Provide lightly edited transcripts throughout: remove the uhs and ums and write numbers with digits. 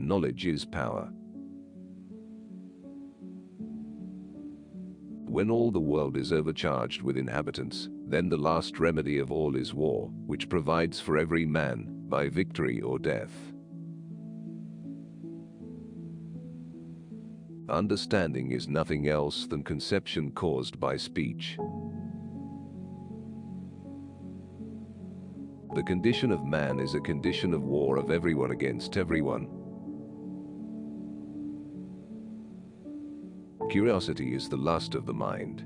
knowledge is power. When all the world is overcharged with inhabitants, then the last remedy of all is war, which provides for every man, by victory or death. Understanding is nothing else than conception caused by speech. The condition of man is a condition of war of everyone against everyone. Curiosity is the lust of the mind.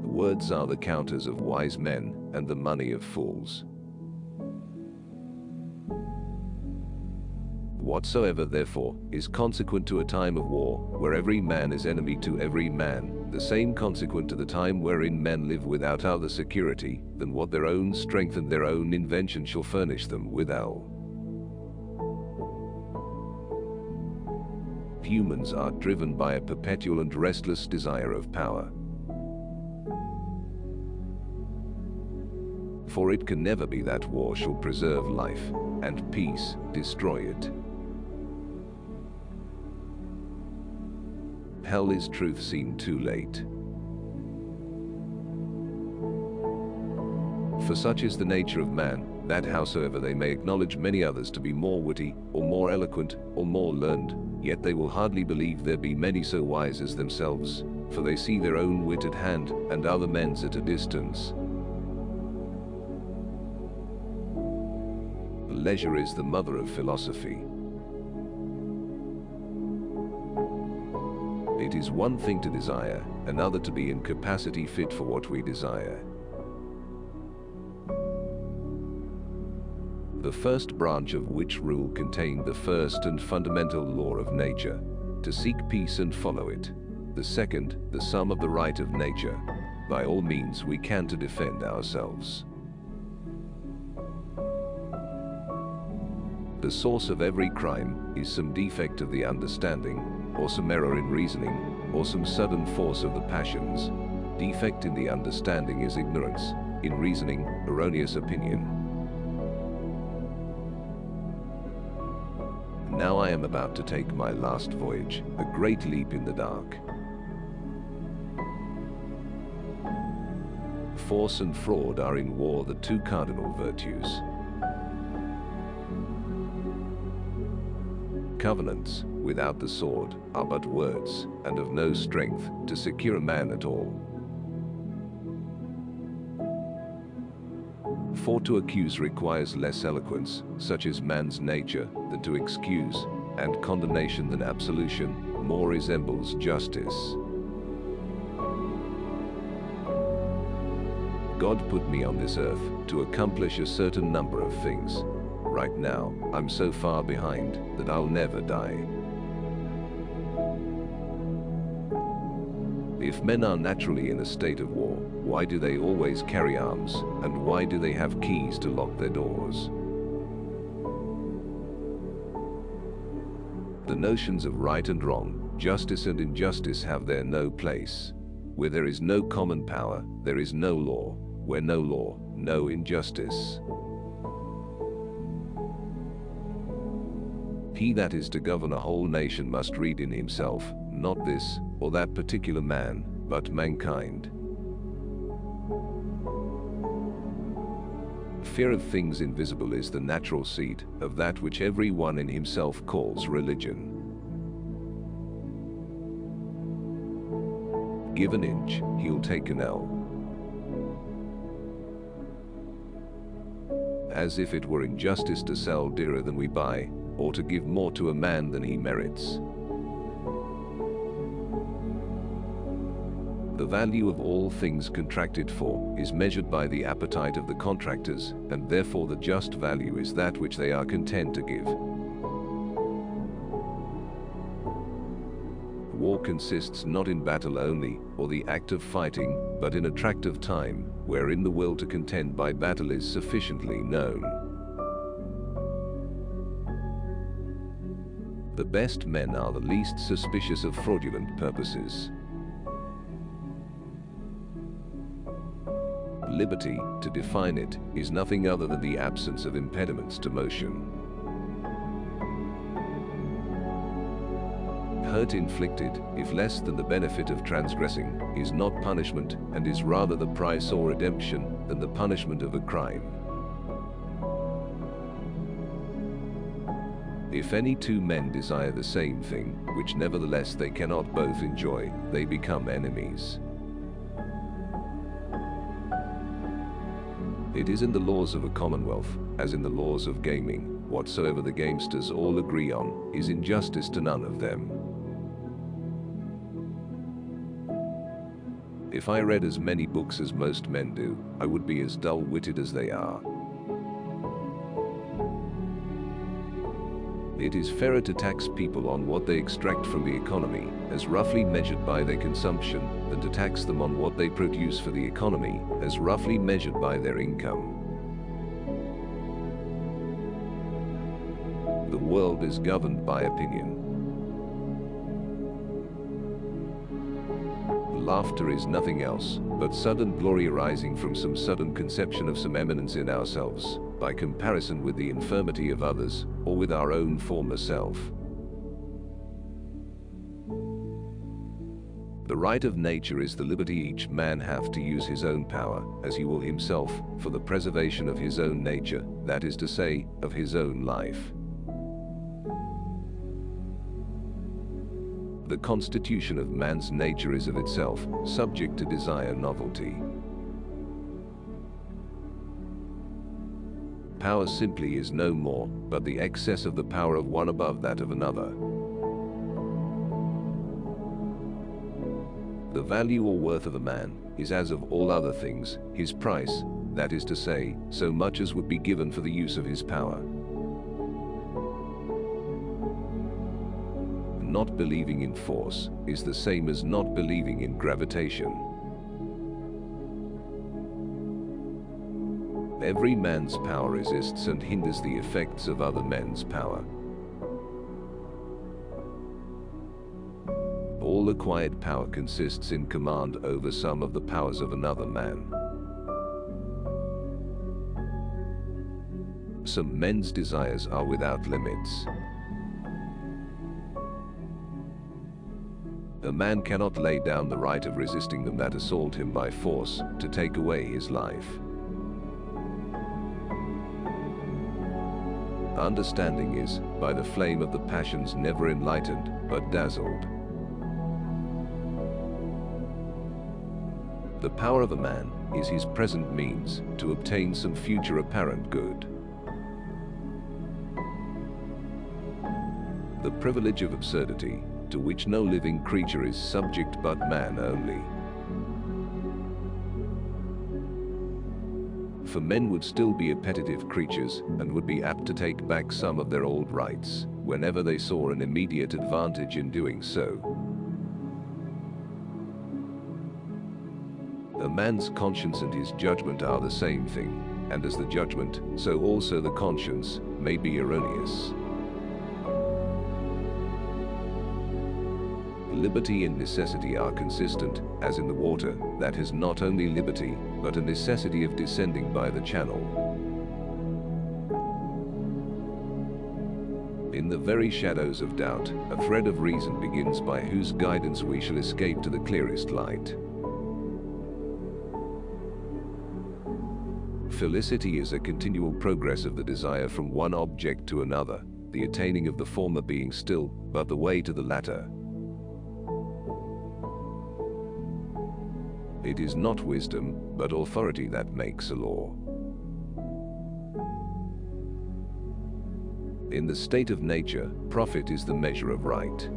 Words are the counters of wise men and the money of fools. Whatsoever, therefore, is consequent to a time of war, where every man is enemy to every man, the same consequent to the time wherein men live without other security than what their own strength and their own invention shall furnish them withal. Humans are driven by a perpetual and restless desire of power. For it can never be that war shall preserve life, and peace destroy it. Hell is truth seen too late. For such is the nature of man, that howsoever they may acknowledge many others to be more witty, or more eloquent, or more learned, yet they will hardly believe there be many so wise as themselves, for they see their own wit at hand, and other men's at a distance. Leisure is the mother of philosophy. It is one thing to desire, another to be in capacity fit for what we desire. The first branch of which rule contained the first and fundamental law of nature, to seek peace and follow it. The second, the sum of the right of nature, by all means we can to defend ourselves. The source of every crime is some defect of the understanding, or some error in reasoning, or some sudden force of the passions. Defect in the understanding is ignorance, in reasoning, erroneous opinion. Now I am about to take my last voyage, a great leap in the dark. Force and fraud are in war the two cardinal virtues. Covenants, without the sword, are but words, and of no strength to secure a man at all. For to accuse requires less eloquence, such is man's nature, than to excuse, and condemnation than absolution more resembles justice. God put me on this earth to accomplish a certain number of things. Right now, I'm so far behind that I'll never die. If men are naturally in a state of war, why do they always carry arms, and why do they have keys to lock their doors? The notions of right and wrong, justice and injustice have there no place. Where there is no common power, there is no law. Where no law, no injustice. He that is to govern a whole nation must read in himself, not this or that particular man, but mankind. Fear of things invisible is the natural seed of that which every one in himself calls religion. Give an inch, he'll take an ell. As if it were injustice to sell dearer than we buy, or to give more to a man than he merits. The value of all things contracted for is measured by the appetite of the contractors, and therefore the just value is that which they are content to give. War consists not in battle only, or the act of fighting, but in a tract of time, wherein the will to contend by battle is sufficiently known. The best men are the least suspicious of fraudulent purposes. Liberty, to define it, is nothing other than the absence of impediments to motion. Hurt inflicted, if less than the benefit of transgressing, is not punishment, and is rather the price or redemption than the punishment of a crime. If any two men desire the same thing, which nevertheless they cannot both enjoy, they become enemies. It is in the laws of a commonwealth, as in the laws of gaming, whatsoever the gamesters all agree on, is injustice to none of them. If I read as many books as most men do, I would be as dull-witted as they are. It is fairer to tax people on what they extract from the economy, as roughly measured by their consumption, than to tax them on what they produce for the economy, as roughly measured by their income. The world is governed by opinion. Laughter is nothing else but sudden glory arising from some sudden conception of some eminence in ourselves, by comparison with the infirmity of others, or with our own former self. The right of nature is the liberty each man hath to use his own power, as he will himself, for the preservation of his own nature, that is to say, of his own life. The constitution of man's nature is of itself subject to desire novelty. Power simply is no more but the excess of the power of one above that of another. The value or worth of a man is, as of all other things, his price, that is to say, so much as would be given for the use of his power. Not believing in force is the same as not believing in gravitation. Every man's power resists and hinders the effects of other men's power. All acquired power consists in command over some of the powers of another man. Some men's desires are without limits. A man cannot lay down the right of resisting them that assault him by force, to take away his life. Understanding is, by the flame of the passions, never enlightened, but dazzled. The power of a man is his present means to obtain some future apparent good. The privilege of absurdity, to which no living creature is subject but man only. For men would still be appetitive creatures, and would be apt to take back some of their old rights, whenever they saw an immediate advantage in doing so. A man's conscience and his judgment are the same thing, and as the judgment, so also the conscience, may be erroneous. Liberty and necessity are consistent, as in the water, that has not only liberty, but a necessity of descending by the channel. In the very shadows of doubt, a thread of reason begins by whose guidance we shall escape to the clearest light. Felicity is a continual progress of the desire from one object to another, the attaining of the former being still but the way to the latter. It is not wisdom, but authority that makes a law. In the state of nature, profit is the measure of right.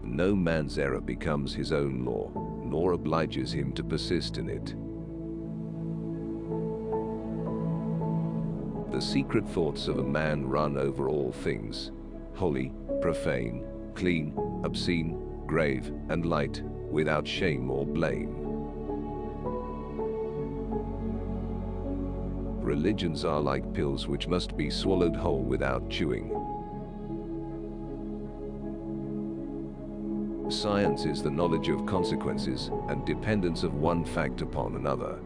No man's error becomes his own law, nor obliges him to persist in it. The secret thoughts of a man run over all things, holy, profane, clean, obscene, grave, and light, without shame or blame. Religions are like pills which must be swallowed whole without chewing. science is the knowledge of consequences and dependence of one fact upon another.